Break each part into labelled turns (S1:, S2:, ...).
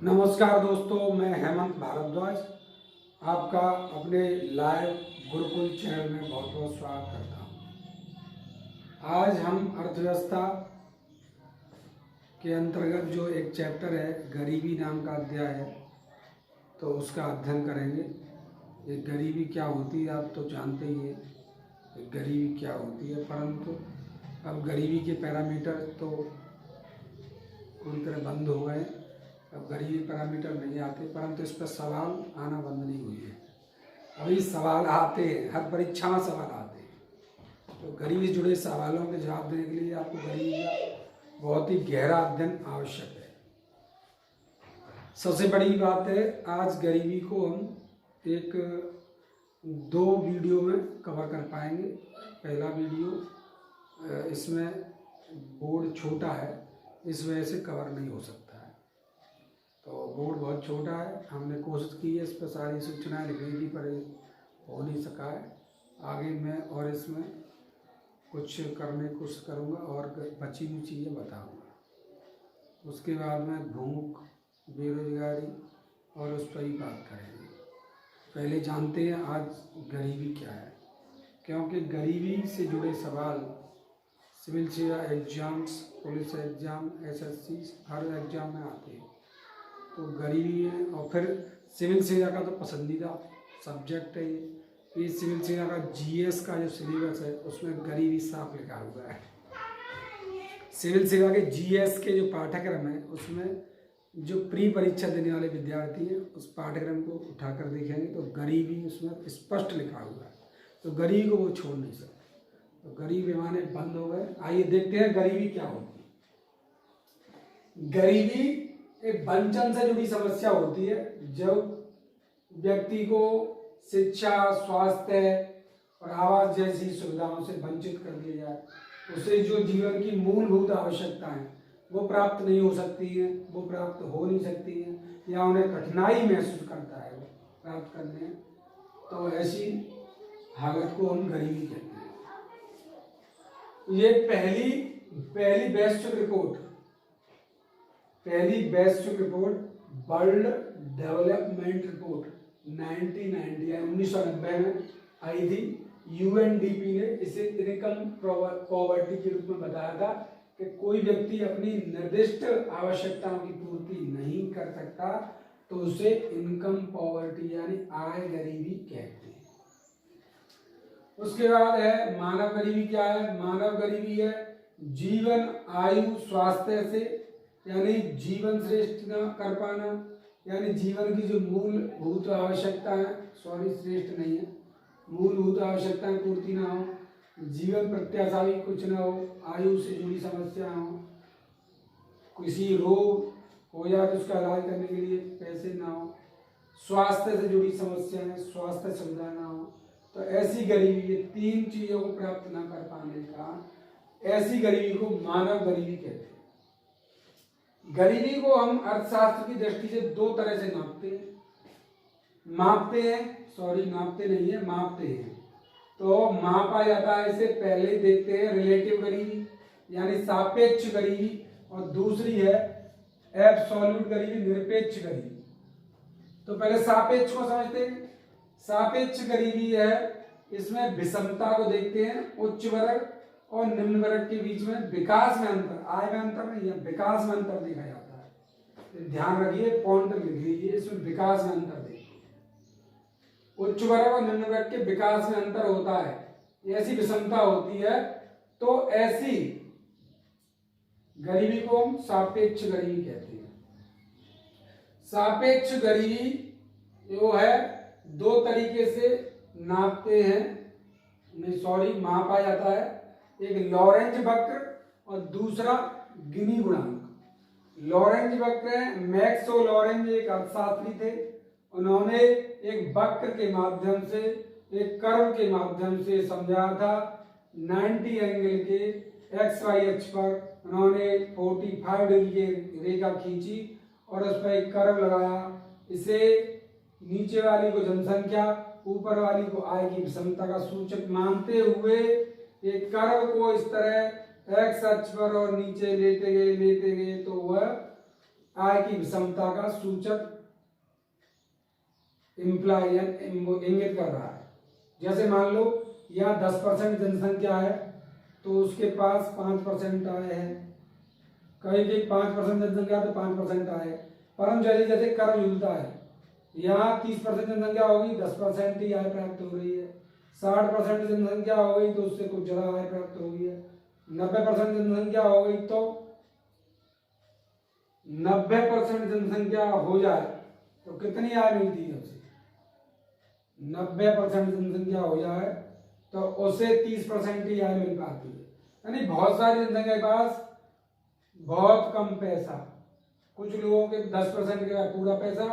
S1: नमस्कार दोस्तों, मैं हेमंत भारद्वाज आपका अपने लाइव गुरुकुल चैनल में बहुत बहुत स्वागत करता हूँ। आज हम अर्थव्यवस्था के अंतर्गत जो एक चैप्टर है गरीबी नाम का अध्याय है, तो उसका अध्ययन करेंगे। ये गरीबी क्या होती है आप तो जानते ही हैं, गरीबी क्या होती है, परंतु अब गरीबी के पैरामीटर तो पूरी तरह बंद हो गए। अब गरीबी पैरामीटर नहीं आते, परंतु इस पर सवाल आना बंद नहीं हुई है। अभी सवाल आते हैं, हर परीक्षा में सवाल आते हैं। तो गरीबी से जुड़े सवालों के जवाब देने के लिए आपको गरीबी का बहुत ही गहरा अध्ययन आवश्यक है। सबसे बड़ी बात है, आज गरीबी को हम एक दो वीडियो में कवर कर पाएंगे। पहला वीडियो, इसमें बोर्ड छोटा है, इस वजह से कवर नहीं हो सकता है। तो बोर्ड बहुत छोटा है, हमने कोशिश की है इस पर सारी सूचनाएं लिखने की, पर हो नहीं सका है। आगे मैं और इसमें कुछ करने की कोशिश करूँगा और बची हुई चीज़ें बताऊँगा। उसके बाद में भूख, बेरोजगारी और उस पर ही बात करेंगे। पहले जानते हैं आज गरीबी क्या है, क्योंकि गरीबी से जुड़े सवाल सिविल सेवा एग्जाम्स, पुलिस एग्जाम, एसएससी हर एग्जाम में आते हैं। तो गरीबी है, और फिर सिविल सेवा का तो पसंदीदा सब्जेक्ट है ये सिविल सेवा का जीएस का जो सिलेबस है उसमें गरीबी साफ लिखा हुआ है। सिविल सेवा के जीएस के जो पाठ्यक्रम है उसमें जो प्री परीक्षा देने वाले विद्यार्थी हैं उस पाठ्यक्रम को उठाकर देखेंगे तो गरीबी उसमें स्पष्ट लिखा हुआ है। तो गरीबी को वो छोड़ नहीं सकते, तो गरीबी माने बंद हो गए। आइए देखते हैं गरीबी क्या होती है। गरीबी एक वंचन से जुड़ी समस्या होती है, जब व्यक्ति को शिक्षा, स्वास्थ्य और आवास जैसी सुविधाओं से वंचित कर दिया जाए, उसे जो जीवन की मूलभूत आवश्यकताएं वो प्राप्त नहीं हो सकती हैं, वो प्राप्त हो नहीं सकती हैं, या उन्हें कठिनाई महसूस करता है वो प्राप्त करने, तो ऐसी हालत को हम गरीबी कहते हैं। ये पहली वैश्विक रिपोर्ट वर्ल्ड डेवलपमेंट रिपोर्ट 1990 में आई थी। यूएनडीपी ने इसे इनकम पॉवर्टी के रूप में बताया था कि कोई व्यक्ति अपनी निर्दिष्ट आवश्यकताओं की पूर्ति नहीं कर सकता तो उसे इनकम पॉवर्टी यानी आय गरीबी कहते हैं। उसके बाद है मानव गरीबी। क्या है मानव गरीबी? है जीवन, आयु, स्वास्थ्य से यानी जीवन श्रेष्ठ न कर पाना, यानी जीवन की जो मूलभूत आवश्यकता है, श्रेष्ठ नहीं है, मूलभूत आवश्यकताएं पूर्ति ना हो, जीवन प्रत्याशा भी कुछ ना हो, आयु से जुड़ी समस्या हो, किसी रोग हो जाए तो उसका इलाज करने के लिए पैसे ना हो, स्वास्थ्य से जुड़ी समस्याएं, स्वास्थ्य सुविधा ना हो, तो ऐसी गरीबी, ये तीन चीजों को प्राप्त ना कर पाने का ऐसी गरीबी को मानव गरीबी कहते हैं। गरीबी को हम अर्थशास्त्र की दृष्टि से दो तरह से मापते हैं। तो मापा जाता है, इसे पहले देखते हैं रिलेटिव गरीबी यानी सापेक्ष गरीबी, और दूसरी है एब्सोल्यूट गरीबी, निरपेक्ष गरीबी। तो पहले सापेक्ष को समझते हैं। सापेक्ष गरीबी है, इसमें विषमता को देखते हैं, उच्च वर्ग और निम्न वर्ग के बीच में विकास में अंतर, आय में अंतर नहीं है, विकास में अंतर देखा जाता है। ध्यान रखिए, पॉइंट लिख लीजिए, इसमें विकास में अंतर देखिए, उच्च वर्ग और निम्न वर्ग के विकास में अंतर होता है, ऐसी विषमता होती है, तो ऐसी गरीबी को हम सापेक्ष गरीबी कहते हैं। सापेक्ष गरीबी जो है दो तरीके से नापते हैं, मापा जाता है। एक लॉरेंज वक्र और दूसरा गिनी गुणांक। लॉरेंज वक्र है, मैक्सो लॉरेंज एक अर्थशास्त्री थे, उन्होंने एक वक्र के माध्यम से, एक कर्व के माध्यम से समझाया था। 90 एंगल के एक्स वाई अक्ष पर उन्होंने 45 डिग्री की रेखा खींची और उस पर एक कर्व लगाया। इसे नीचे वाली को जनसंख्या, ऊपर वाली को आय की विषमता का सूचक मानते हुए एक कर्व को इस तरह एक्स अक्ष पर और नीचे लेते गए तो वह आय की विषमता का सूचक इंप्लाई इंगित कर रहा है। जैसे मान लो यहाँ 10% जनसंख्या है तो उसके पास 5% आय है, कहीं की 5% जनसंख्या तो 5% आय है। परंतु जैसे जैसे कर्व झूलता है, यहाँ 30% जनसंख्या होगी 10% ही आय प्राप्त हो रही है, 60% जनसंख्या हो गई तो उससे कुछ ज्यादा आय प्राप्त हो गई है, 90% जनसंख्या हो गई तो 90% जनसंख्या हो जाए तो कितनी आय मिलती है उसे? 90% जनसंख्या हो जाए तो उसे 30% ही आय मिल पाती है। यानी बहुत सारी जनसंख्या के पास बहुत कम पैसा, कुछ लोगों के 10% के पास पूरा पैसा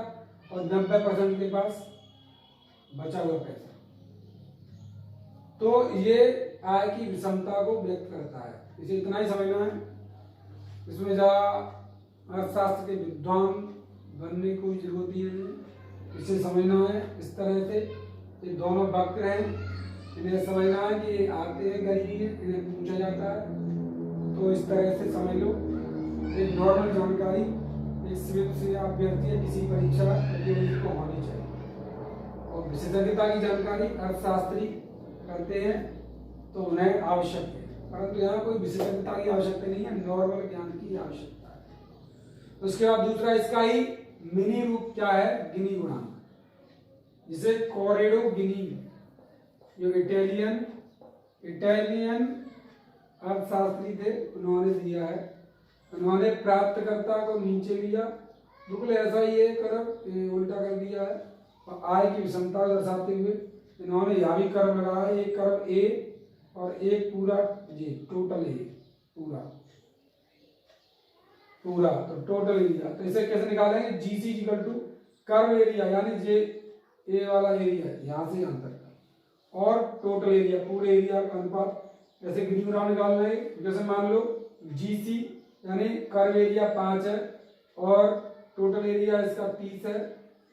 S1: और 90% के पास बचा हुआ पैसा। तो ये आय की विषमता को व्यक्त करता है। इसे इतना ही समझना है, इसमें ज्यादा अर्थशास्त्र के विद्वान बनने की जरूरत ही नहीं है, इसे समझना है इस तरह से। ये दोनों वक्र हैं, इन्हें समझना है कि आते हैं गरीबी है, इन्हें पूछा जाता है, तो इस तरह से समझ लो। एक नॉर्मल जानकारी एक सिविल से अभ्यर्थी या किसी परीक्षा प्रतियोगी को होनी चाहिए। और विशेषज्ञता की जानकारी अर्थशास्त्री करते हैं तो उन्हें आवश्यक है, परंतु यहाँ कोई विशेषज्ञता की आवश्यकता नहीं है, नॉर्मल ज्ञान की आवश्यकता है। उसके बाद दूसरा इसका ही मिनी रूप क्या है? गिनी गुणांक, जिसे कोरेडो गिनी, जो इटालियन अर्थशास्त्री थे, उन्होंने दिया है। उन्होंने प्राप्तकर्ता को नीचे लिया, बिल्कुल ऐसा ही है कर्व उल्टा कर दिया है, और आय की विषमता को दर्शाते हुए इन्होंने यहाँ भी कर्व लगाया, एक कर्व ए और एक पूरा ये टोटल ए, पूरा तो टोटल एरिया। तो इसे कैसे निकालेंगे? GC equal to curve area, यानी जे ए वाला एरिया यहाँ से यहाँ तक का, और टोटल एरिया पूरे एरिया का अनुपात। जैसे गिनी गुणांक निकालना है, जैसे मान लो जीसी यानी कर्व एरिया 5 है और टोटल एरिया इसका 30 है,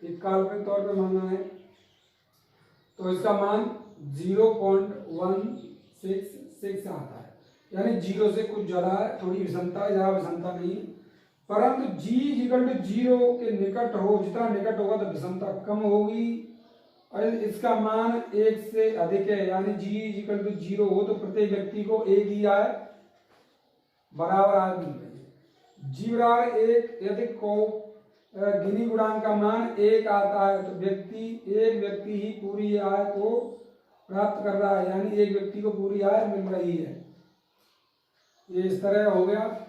S1: एक काल्पनिक तौर पे मानना है, तो इसका मान 0.166 आता है, यानी 0 से कुछ ज्यादा है, थोड़ी विषमता है, ज्यादा विषमता नहीं है। परंतु G इक्वल टू 0 के निकट हो, जितना निकट होगा तो विषमता कम होगी, और इसका मान 1 से अधिक है, यानी G इक्वल टू 0 हो तो प्रत्येक व्यक्ति को एक ही आय बराबर आय मिल रही है। G बराबर 1 यदि को गिनी गुणांक का मान 1 आता है तो एक व्यक्ति ही पूरी आय को प्राप्त कर रहा है, यानी एक व्यक्ति को पूरी आय मिल रही है। ये इस तरह हो गया।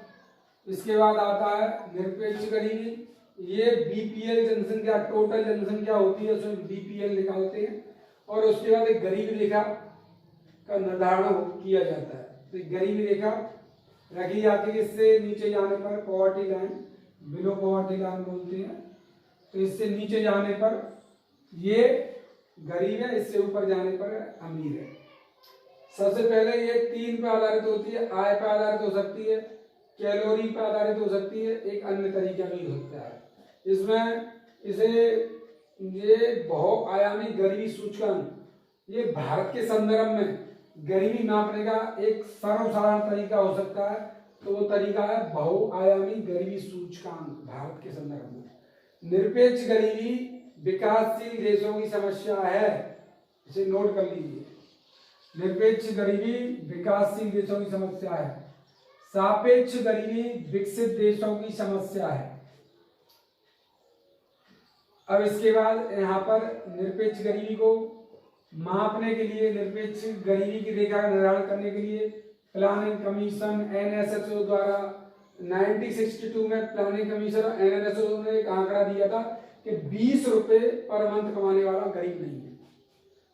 S1: इसके बाद आता है निरपेक्ष गरीबी। ये बीपीएल जनसंख्या, टोटल जनसंख्या होती है, उसमें बीपीएल निकालते हैं, और उसके बाद एक गरीबी रेखा का निर्धारण किया जाता है। तो गरीबी रेखा रखी जाती है, इससे नीचे जाने पर poverty line, below poverty line बोलते हैं। तो इससे नीचे जाने पर ये गरीब है, इससे ऊपर जाने पर अमीर है। सबसे पहले ये 3 पे आधारित होती है, आय पे आधारित हो सकती है, कैलोरी पे आधारित हो सकती है, एक अन्य तरीका भी हो सकता है। इसमें इसे ये बहुआयामी गरीबी सूचकांक, ये भारत के संदर्भ में गरीबी नापने का एक सर्वसाधारण तरीका हो सकता है, तो वो तरीका है बहुआयामी गरीबी सूचकांक भारत के संदर्भ में। निरपेक्ष गरीबी विकासशील देशों की समस्या है, इसे नोट कर लीजिए। निरपेक्ष गरीबी विकासशील देशों की समस्या है, सापेक्ष गरीबी विकसित देशों की समस्या है। अब इसके बाद यहाँ पर निरपेक्ष गरीबी को मापने के लिए, निरपेक्ष गरीबी की रेखा का निर्धारण करने के लिए प्लानिंग कमीशन एनएसएसओ द्वारा 1962 में प्लानिंग कमीशन और एनएसएसओ ने एक आंकड़ा दिया था कि 20 रुपए पर मंथ कमाने वाला गरीब नहीं है।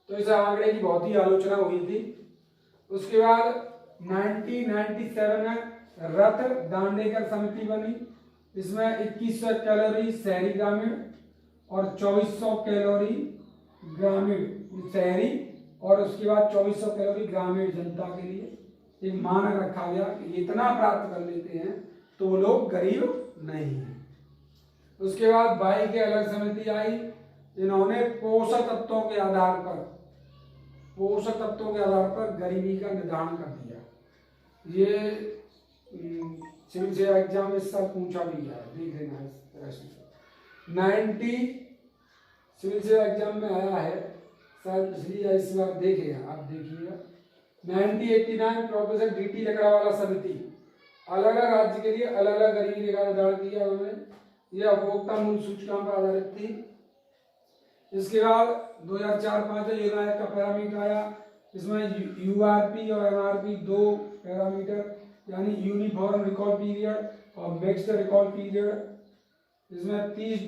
S1: तो इस आंकड़े की बहुत ही आलोचना हुई थी। उसके बाद 1997 में रथ दांडेकर समिति बनी, इसमें 2100 कैलोरी शहरी ग्रामीण और 2400 कैलोरी ग्रामीण शहरी, और उसके बाद 2400 कैलोरी ग्रामीण जनता के लिए एक मानक रखा गया कि इतना प्राप्त कर लेते हैं तो वो लोग गरीब नहीं है। उसके बाद 22 की अलग समिति आई, इन्होंने पोषक तत्वों के आधार पर गरीबी का निर्धारण कर दिया। ये सिविल सेवा एग्जाम इस साल पूछा भी गया है, देख लेना है प्रश्न। 90 सिविल सेवा एग्जाम में आया है, शायद इसलिए इस बार देखेगा, आप देखिएगा। 1989 प्रोफेसर DT लकड़ावाला समिति अलग अलग राज्य के लिए अलग अलग गरीबी रेखा निर्धारण किया उन्होंने। यह उपभोक्ता मूल्य सूचकांक पर आधारित थी। इसके बाद 2004-05 में यूनाइट का पैरामीटर आया। इसमें URP और MRP दो पैरामीटर, यानी यूनिफॉर्म रिकॉल पीरियड और मिक्स्ड रिकॉल पीरियड। इसमें 30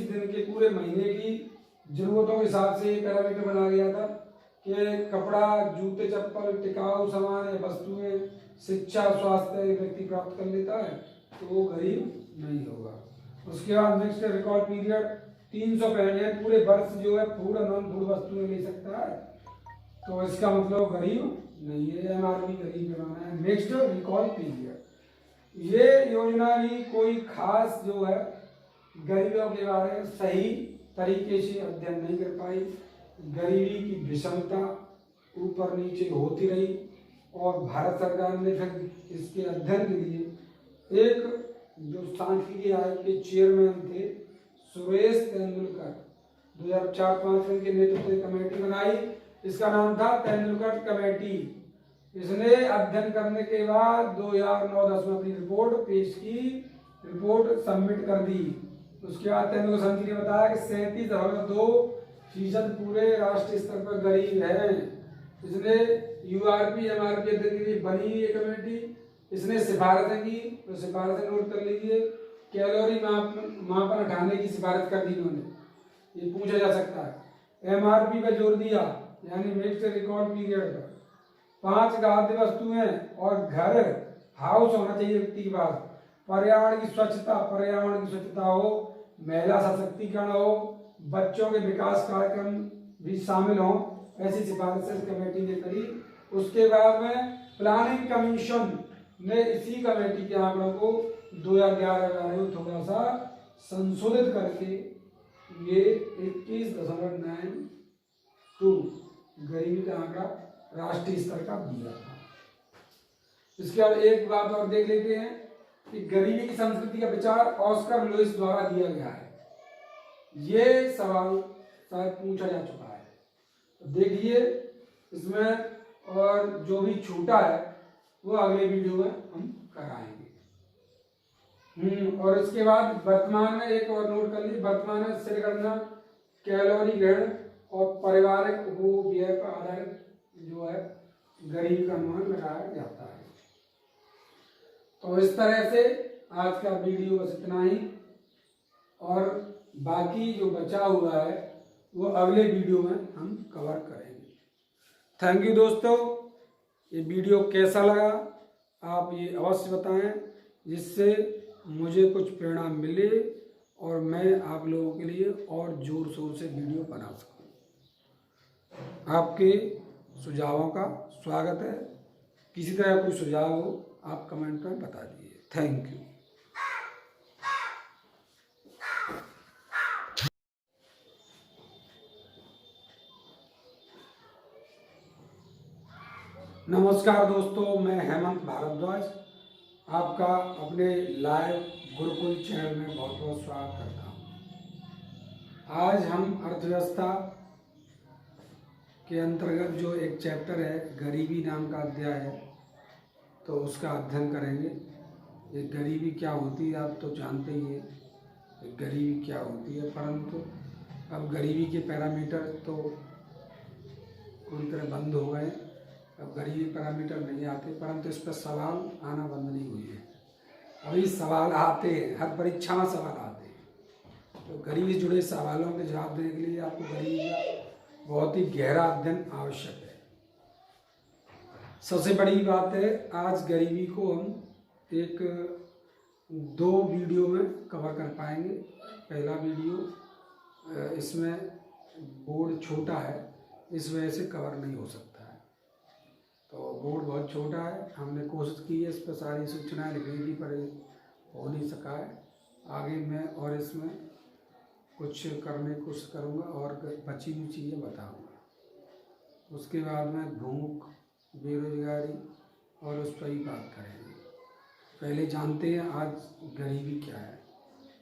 S1: दिन के पूरे महीने की जरूरतों के हिसाब से पैरामीटर बनाया गया था कि कपड़ा, जूते, चप्पल, टिकाऊ सामान या वस्तुएं, शिक्षा, स्वास्थ्य एक व्यक्ति प्राप्त कर लेता है तो वो गरीब नहीं होगा। उसके बाद मिक्स्ड रिकॉल पीरियड 365 पूरे वर्ष जो है फूड और नॉन फूड वस्तुएं ले सकता है, तो इसका मतलब गरीब नहीं है। MRP गरीब बनाना है। मिक्स्ड रिकॉल पीरियड, ये योजना भी कोई खास जो है गरीबों के बारे में सही तरीके से अध्ययन नहीं कर पाई। गरीबी की विषमता ऊपर नीचे होती रही और भारत सरकार ने फिर इसके अध्ययन के लिए एक जो सांख्यिकी आयोग के चेयरमैन थे सुरेश तेंदुलकर, 2004-05 के नेतृत्व कमेटी बनाई। इसका नाम था तेंदुलकर कमेटी। इसने अध्ययन करने के बाद 2009-10 में अपनी रिपोर्ट पेश की, रिपोर्ट सबमिट कर दी। उसके बाद तेंदुलकर समिति ने बताया कि 37.2% पूरे राष्ट्रीय स्तर पर गरीब हैं। इसने URP MRP अध्ययन के लिए बनी ये कमेटी। इसने सिफारिशें की, तो सिफारिशें नोट कर लीजिए। कैलोरी मापन हटाने की सिफारिश कर दी इन्होंने, ये पूछा जा सकता है। MRP पर जोर दिया, यानी मिक्स्ड रिकॉल पीरियड पर। 5 खाद्य वस्तुएं और घर हाउस होना चाहिए व्यक्ति के पास। पर्यावरण की स्वच्छता हो, महिला सशक्तिकरण हो, बच्चों के विकास कार्यक्रम भी शामिल हो, ऐसी सिफारिशें कमेटी ने करी। उसके बाद में प्लानिंग कमीशन ने इसी कमेटी के आंकड़ों को 2011 में थोड़ा सा संशोधित करके ये 21.92 गरीबी का आंकड़ा राष्ट्रीय स्तर का दिया था। इसके बाद एक बात और देख लेते हैं कि गरीबी की संस्कृति का विचार ऑस्कर लुइस द्वारा दिया गया है। ये सवाल शायद पूछा जा चुका है, तो देखिए इसमें, और जो भी छूटा है वो अगले वीडियो में हम कराएंगे। और इसके बाद वर्तमान में एक और नोट कर लीजिए, वर्तमान में श्रेणीगणना कैलोरी ग्रहण और पारिवारिक उपभोग व्यय पर आधारित जो है गरीबी का अनुमान लगाया जाता है। तो इस तरह से आज का वीडियो बस इतना ही, और बाकी जो बचा हुआ है वो अगले वीडियो में हम कवर करेंगे। थैंक यू दोस्तों, ये वीडियो कैसा लगा आप ये अवश्य बताएं, जिससे मुझे कुछ प्रेरणा मिले और मैं आप लोगों के लिए और जोर शोर से वीडियो बना सकूं। आपके सुझावों का स्वागत है। किसी तरह कोई सुझाव हो आप कमेंट में बता दीजिए। Thank you. नमस्कार दोस्तों, मैं हेमंत भारद्वाज आपका अपने लाइव गुरुकुल चैनल में बहुत बहुत स्वागत करता हूँ। आज हम अर्थव्यवस्था के अंतर्गत जो एक चैप्टर है गरीबी नाम का अध्याय है, तो उसका अध्ययन करेंगे। ये गरीबी क्या होती है आप तो जानते ही हैं गरीबी क्या होती है, परंतु अब गरीबी के पैरामीटर तो पूरी तरह बंद हो गए। अब गरीबी पैरामीटर नहीं आते, परंतु इस पर सवाल आना बंद नहीं हुई है। अभी सवाल आते हैं, हर परीक्षा में सवाल आते हैं। तो गरीबी से जुड़े सवालों के जवाब देने के लिए आपको गरीबी का बहुत ही गहरा अध्ययन आवश्यक है। सबसे बड़ी बात है, आज गरीबी को हम एक 2 वीडियो में कवर कर पाएंगे। पहला वीडियो, इसमें बोर्ड छोटा है, इस वजह से कवर नहीं हो सकता है। तो बोर्ड बहुत छोटा है, हमने कोशिश की है इस पर सारी सूचनाएं लिखने की, पर हो नहीं सका है। आगे मैं और इसमें कुछ करने की कोशिश करूँगा और बची हुई चीज़ें बताऊँगा। उसके बाद में भूख, बेरोजगारी और उस पर ही बात करेंगे। पहले जानते हैं आज गरीबी क्या है,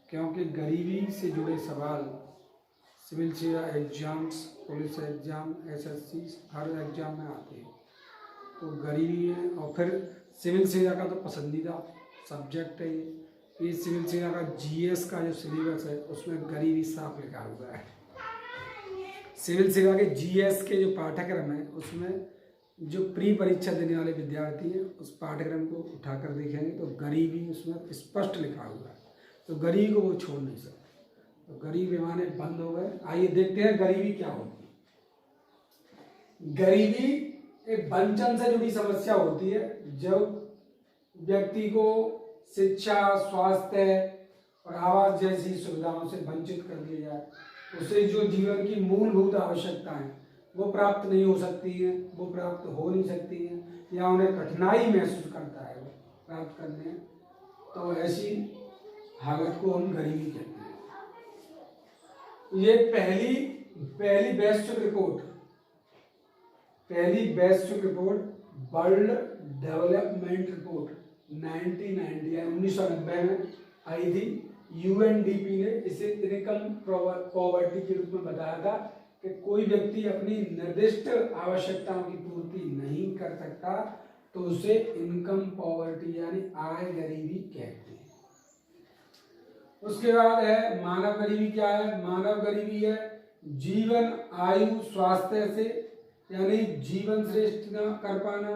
S1: क्योंकि गरीबी से जुड़े सवाल सिविल सेवा एग्जाम्स, पुलिस एग्जाम, एसएससी हर एग्जाम में आते हैं। तो गरीबी है, और फिर सिविल सेवा का तो पसंदीदा सब्जेक्ट है ये सिविल सेवा का जीएस का जो सिलेबस है उसमें गरीबी साफ लिखा हुआ है। सिविल सेवा के जीएस के जो पाठ्यक्रम है उसमें जो प्री परीक्षा देने वाले विद्यार्थी हैं उस पाठ्यक्रम को उठाकर देखेंगे तो गरीबी उसमें स्पष्ट लिखा हुआ है। तो गरीबी को वो छोड़ नहीं सकते, तो गरीबी माने बंद हो गए। आइए देखते हैं गरीबी क्या होती है। गरीबी एक वंचन से जुड़ी समस्या होती है, जब व्यक्ति को शिक्षा, स्वास्थ्य और आवास जैसी सुविधाओं से वंचित कर दिया जाए, उसे जो जीवन की मूलभूत आवश्यकताएं वो प्राप्त नहीं हो सकती हैं, वो प्राप्त हो नहीं सकती हैं, या उन्हें कठिनाई महसूस करता है वो प्राप्त करने में, तो ऐसी हालत को हम गरीबी कहते हैं। ये पहली वैश्विक रिपोर्ट वर्ल्ड डेवलपमेंट रिपोर्ट 1990 में आई थी। यूएनडीपी ने इसे इनकम पॉवर्टी के रूप में बताया था कि कोई व्यक्ति अपनी निर्दिष्ट आवश्यकताओं की पूर्ति नहीं कर सकता तो उसे इनकम पॉवर्टी यानी आय गरीबी कहते हैं। उसके बाद है मानव गरीबी। क्या है मानव गरीबी? है जीवन, आयु, स्वास्थ्य से यानी जीवन श्रेष्ठ न कर पाना,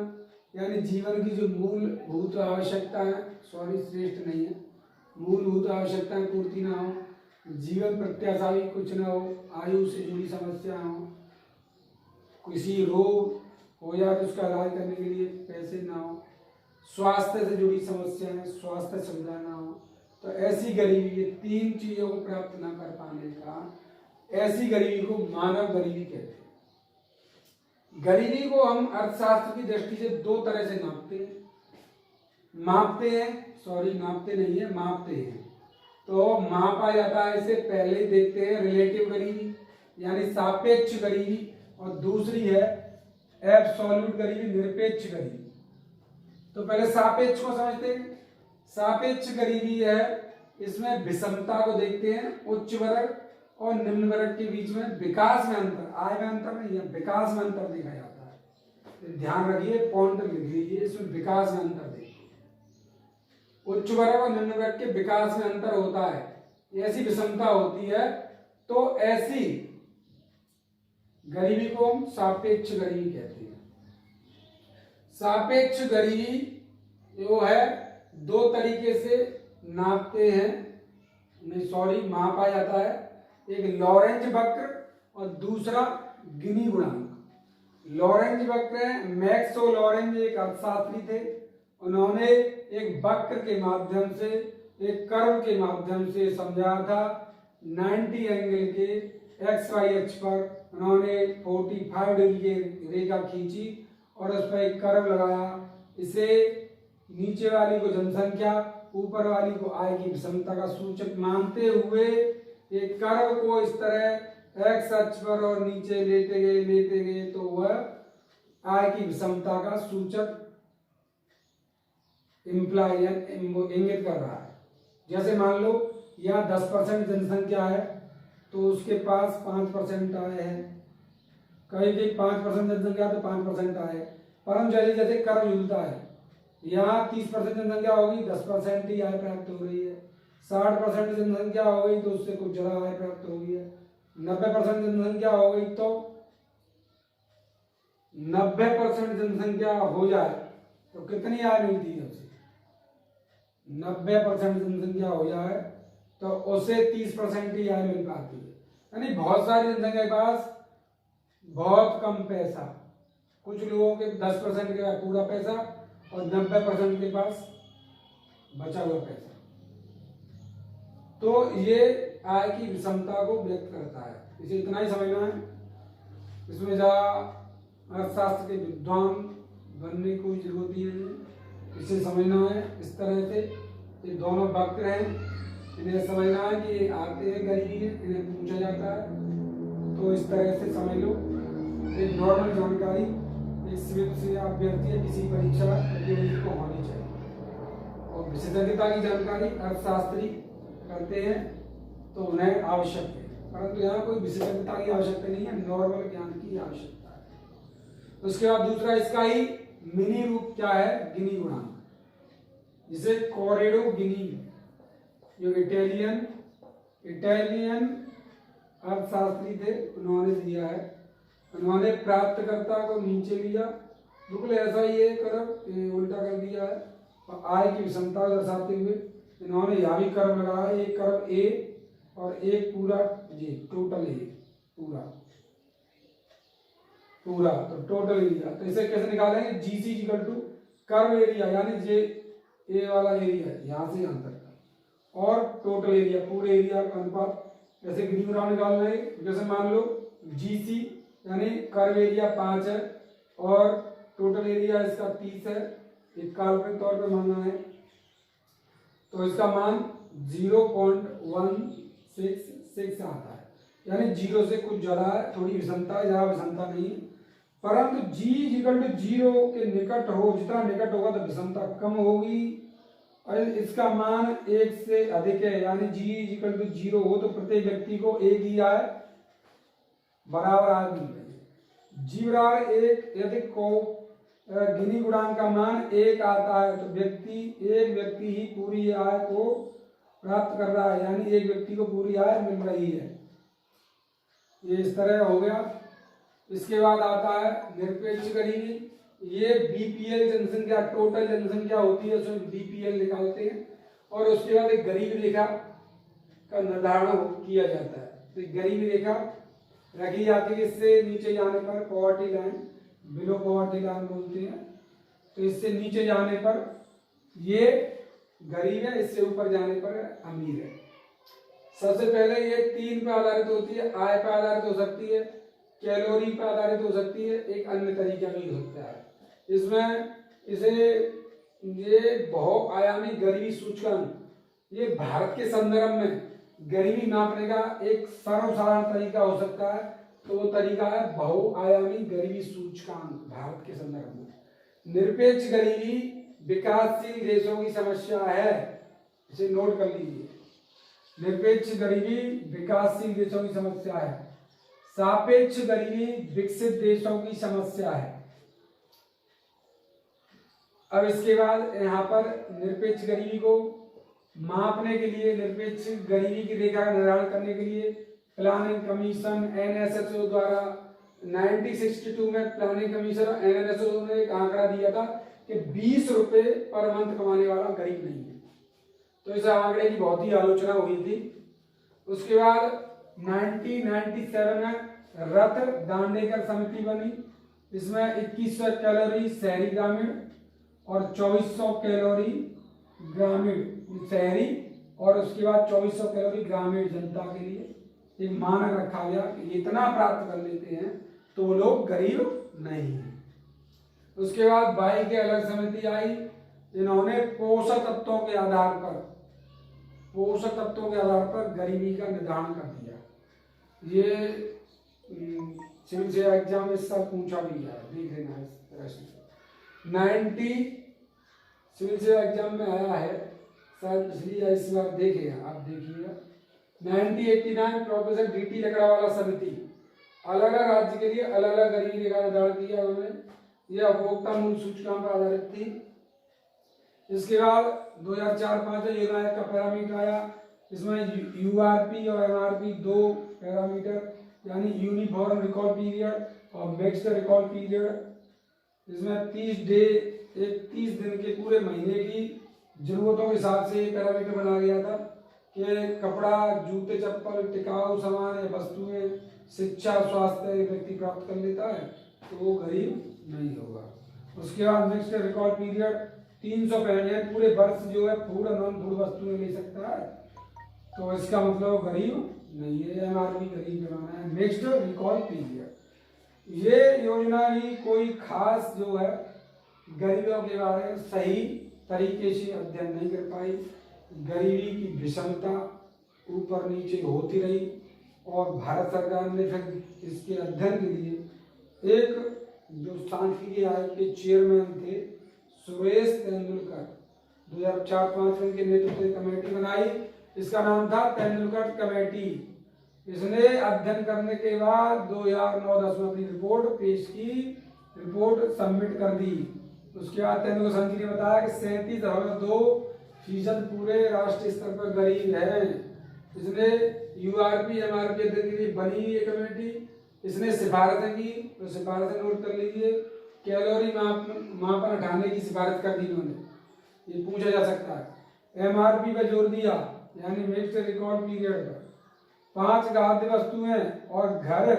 S1: यानी जीवन की जो मूलभूत आवश्यकता है, श्रेष्ठ नहीं है, मूलभूत आवश्यकताएं पूर्ति ना हो, जीवन प्रत्याशा भी कुछ ना हो, आयु से जुड़ी समस्या हो, किसी रोग हो जाए तो उसका इलाज करने के लिए पैसे ना हो, स्वास्थ्य से जुड़ी समस्याएं, स्वास्थ्य सुविधा ना हो, तो ऐसी गरीबी, ये तीन चीजों को प्राप्त ना कर पाने का, ऐसी गरीबी को मानव गरीबी कहते हैं। गरीबी को हम अर्थशास्त्र की दृष्टि से दो तरह से मापते हैं। मापते हैं। तो मापा जाता है इसे, पहले देखते हैं रिलेटिव गरीबी यानी सापेक्ष गरीबी, और दूसरी है एब्सोल्यूट गरीबी, निरपेक्ष गरीबी। तो पहले सापेक्ष को समझते हैं। सापेक्ष गरीबी है, इसमें विषमता को देखते हैं, उच्च वर्ग और निम्न वर्ग के बीच में विकास में अंतर, आय में अंतर नहीं है, विकास में अंतर देखा जाता है। ध्यान रखिए, पॉइंट लिख लीजिए, इसमें विकास में अंतर देखिए, उच्च वर्ग और निम्न वर्ग के विकास में अंतर होता है, ऐसी विषमता होती है, तो ऐसी गरीबी को हम सापेक्ष गरीबी कहते हैं। सापेक्ष गरीबी जो है दो तरीके से नापते हैं, मापा जाता है, एक लॉरेंज वक्र और दूसरा गिनी गुणांक। लॉरेंज वक्र है, मैक्सो लॉरेंज एक अर्थशास्त्री थे, उन्होंने एक वक्र के माध्यम से, एक कर्व के माध्यम से समझाया था। 90 एंगल के एक्स वाई अक्ष पर उन्होंने 45 डिग्री की रेखा खींची और उस पर एक कर्व लगाया। इसे नीचे वाली को जनसंख्या, ऊपर वाली को आय की विषमता का सूचक मानते हुए एक कर्व को इस तरह एक्स अक्ष पर और नीचे लेते गए तो वह आय की विषमता का सूचक इंप्लाई इंगित कर रहा है। जैसे मान लो यहाँ 10% जनसंख्या है तो उसके पास 5% आय है, कहीं 5% जनसंख्या तो 5% आय है, परंतु जैसे जैसे कर्व झूलता है, यहाँ 30% जनसंख्या होगी 10% ही आय प्राप्त हो रही है, 60% जनसंख्या हो गई तो उससे कुछ ज्यादा आय प्राप्त हो गई है, 90% जनसंख्या हो गई तो 90% जनसंख्या हो जाए तो कितनी आय मिलती है उसे? 90% जनसंख्या हो जाए तो उसे 30% ही आय मिल पाती है। यानी बहुत सारी जनसंख्या के पास बहुत कम पैसा, कुछ लोगों के 10% के पास पूरा पैसा और 90% के पास बचा हुआ पैसा, तो ये आय की विषमता को व्यक्त करता है। इसे इतना ही समझना है, इसमें ज्यादा अर्थशास्त्र के विद्वान बनने की कोई जरूरत ही नहीं है, इसे समझना है इस तरह से। ये दोनों वक्र हैं, इन्हें समझना है कि ये आते हैं गरीबी है, इन्हें पूछा जाता है, तो इस तरह से समझ लो। एक नॉर्मल जानकारी एक सिविल से अभ्यर्थी या किसी परीक्षा प्रतियोगी को होनी चाहिए। और विशेषज्ञता की जानकारी अर्थशास्त्री करते हैं तो उन्हें आवश्यक है, परंतु यहाँ कोई विशेषज्ञता की आवश्यकता नहीं है, नॉर्मल ज्ञान की आवश्यकता है। उसके बाद दूसरा इसका ही मिनी रूप क्या है, गिनी गुणांक, जिसे कोरेडो गिनी, जो इटालियन अर्थशास्त्री थे, उन्होंने दिया है। उन्होंने प्राप्तकर्ता को नीचे लिया, बिल्कुल ऐसा ही है, कर्व उल्टा कर दिया है, और आय की विषमता दर्शाते हुए इन्होंने यहाँ भी कर्व लगाया, एक कर्व ए और एक पूरा जी, टोटल ए, पूरा तो टोटल एरिया। तो इसे कैसे निकालेंगे, GC equal to curve area, यानी जे ए वाला एरिया है यहाँ से यहाँ तक, और टोटल एरिया, पूरे एरिया का अनुपात। जैसे गिनी गुणांक निकालना है, जैसे मान लो जीसी यानी कर्व एरिया 5 है और टोटल एरिया इसका 30 है, एक काल्पनिक तौर पे मानना है, तो इसका मान 0.166 आता है, यानी 0 से कुछ ज्यादा है, थोड़ी विषमता है, ज्यादा विषमता नहीं है। परंतु G इक्वल टू 0 के निकट हो, जितना निकट होगा तो विषमता कम होगी, और इसका मान 1 से अधिक है, यानी G इक्वल टू 0 हो तो प्रत्येक व्यक्ति को एक ही आय बराबर आय मिल रही है। G बराबर 1 यदि को गिनी गुणांक का मान 1 आता है तो एक व्यक्ति ही पूरी आय को प्राप्त कर रहा है, यानी एक व्यक्ति को पूरी आय मिल रही है। ये इस तरह हो गया। इसके बाद आता है निरपेक्ष गरीबी। ये बीपीएल जनसंख्या, टोटल जनसंख्या होती है, उसमें बीपीएल निकालते हैं, और उसके बाद एक गरीबी रेखा का निर्धारण किया जाता है। तो गरीबी रेखा रखी जाती है, इससे नीचे जाने पर poverty line, below poverty line बोलते हैं। तो इससे नीचे जाने पर ये गरीब है, इससे ऊपर जाने पर अमीर है। सबसे पहले ये 3 पे आधारित होती है, आय पे आधारित हो सकती है, कैलोरी पे आधारित हो सकती है, एक अन्य तरीका भी हो सकता है। इसमें इसे ये बहुआयामी गरीबी सूचकांक, ये भारत के संदर्भ में गरीबी नापने का एक सर्वसाधारण तरीका हो सकता है, तो वो तरीका है बहुआयामी गरीबी सूचकांक भारत के संदर्भ में। निरपेक्ष गरीबी विकासशील देशों की समस्या है, इसे नोट कर लीजिए। निरपेक्ष गरीबी विकासशील देशों की समस्या है, सापेक्ष गरीबी विकसित देशों की समस्या है। अब इसके बाद यहाँ पर निरपेक्ष गरीबी को मापने के लिए, निरपेक्ष गरीबी की रेखा का निर्धारण करने के लिए प्लानिंग कमीशन एनएसएसओ द्वारा 1962 में प्लानिंग कमीशन और एनएसएसओ ने एक आंकड़ा दिया था कि 20 रुपए पर मंथ कमाने वाला गरीब नहीं है। तो इस आंकड़े की बहुत ही आलोचना हुई थी। उसके बाद 1997 में रथ दांडेकर समिति बनी, इसमें 2100 कैलोरी शहरी ग्रामीण और 2400 कैलोरी ग्रामीण शहरी, और उसके बाद 2400 कैलोरी ग्रामीण जनता के लिए एक मानक रखा गया कि इतना प्राप्त कर लेते हैं तो वो लोग गरीब नहीं है। उसके बाद बाई के अलग समिति आई, इन्होंने पोषक तत्वों के आधार पर गरीबी का निर्धारण कर दिया। ये सिविल सेवा एग्जाम में इस साल पूछा भी है, देख लेना इस प्रश्न 90 सिविल सेवा एग्जाम में आया है, शायद इसलिए इस बार देखेगा, आप देखिएगा। 1989 प्रोफेसर डीटी लकड़ावाला समिति, अलग अलग राज्य के लिए अलग अलग गरीबी रेखा निर्धारण किया उन्होंने। यह उपभोक्ता मूल्य सूचकांक पर आधारित थी। इसके बाद 2004-5 में योजना का पैरामीटर आया, इसमें यूआरपी और एमआरपी 2 पैरामीटर, यानी यूनिफॉर्म रिकॉल पीरियड और मिक्स्ड रिकॉल पीरियड। इसमें 30 दिन के पूरे महीने की जरूरतों के हिसाब से पैरामीटर बनाया गया था कि कपड़ा, जूते, चप्पल, टिकाऊ सामान या वस्तुएं, शिक्षा, स्वास्थ्य व्यक्ति प्राप्त कर लेता है तो वो गरीब नहीं होगा। उसके बाद मिक्स्ड रिकॉल पीरियड 365 पूरे वर्ष जो है फूड और नॉन फूड वस्तुएं ले सकता है, तो इसका मतलब गरीब नहीं है। एमआरपी गरीब बनाना है। मिक्स्ड रिकॉल पीरियड, ये योजना ही कोई खास जो है गरीबों के बारे में सही तरीके से अध्ययन नहीं कर पाई। गरीबी की विषमता ऊपर नीचे होती रही, और भारत सरकार ने फिर इसके अध्ययन के लिए एक जो सांख्यिकी आयोग के चेयरमैन थे सुरेश तेंदुलकर, 2004-5 में इनके नेतृत्व में कमेटी बनाई। इसका नाम था तेंदुलकर कमेटी। इसने अध्ययन करने के बाद 2009-10 में अपनी रिपोर्ट पेश की, रिपोर्ट सबमिट कर दी। उसके बाद तेंदुलकर समिति ने बताया कि 37.2% पूरे राष्ट्रीय स्तर पर गरीब हैं। इसने यूआरपी एमआरपी अध्ययन के लिए बनी ये कमेटी। इसने सिफारिशें की, तो सिफारिशें नोट कर लीजिए। कैलोरी मापन हटाने की सिफारिश कर दी इन्होंने, ये पूछा जा सकता है। एमआरपी पर जोर दिया, यानी मिक्स्ड रिकॉर्ड पीरियड पर। 5 खाद्य वस्तुएं और घर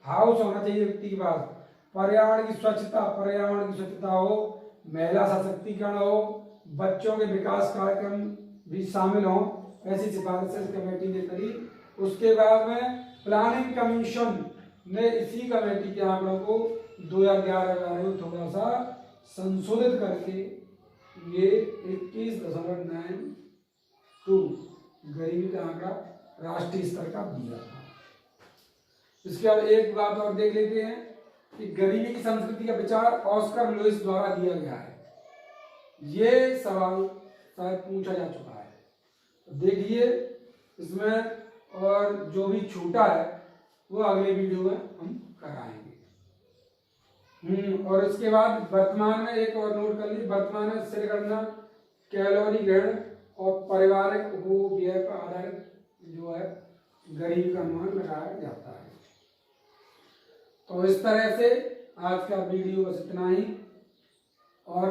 S1: हाउस होना चाहिए व्यक्ति के पास। पर्यावरण की स्वच्छता हो, महिला सशक्तिकरण हो, बच्चों के विकास कार्यक्रम भी शामिल हो, ऐसी सिफारिशें कमेटी ने करी। उसके बाद में प्लानिंग कमीशन ने इसी कमेटी के आंकड़ों को 2011 में थोड़ा सा संशोधित करके ये 21.92 गरीबी का आंकड़ा राष्ट्रीय स्तर का दिया था। इसके बाद एक बात और देख लेते हैं कि गरीबी की संस्कृति का विचार ऑस्कर लुईस द्वारा दिया गया है। ये सवाल शायद पूछा जा चुका है, तो देखिए इसमें, और जो भी छूटा है वो अगले वीडियो में हम कराएंगे। और इसके बाद वर्तमान में एक और नोट कर लीजिए, वर्तमान में श्रेणीगणना कैलोरी ग्रहण और पारिवारिक उपभोग पर आधारित जो है गरीबी का अनुमान लगाया जाता है। तो इस तरह से आज का वीडियो बस इतना ही, और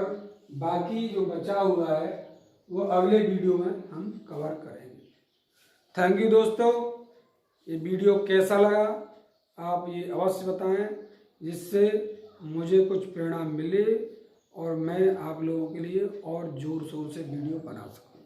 S1: बाकी जो बचा हुआ है वो अगले वीडियो में हम कवर करेंगे। थैंक यू दोस्तों। ये वीडियो कैसा लगा आप ये अवश्य बताएं, जिससे मुझे कुछ प्रेरणा मिले और मैं आप लोगों के लिए और जोर शोर से वीडियो बना सकूं।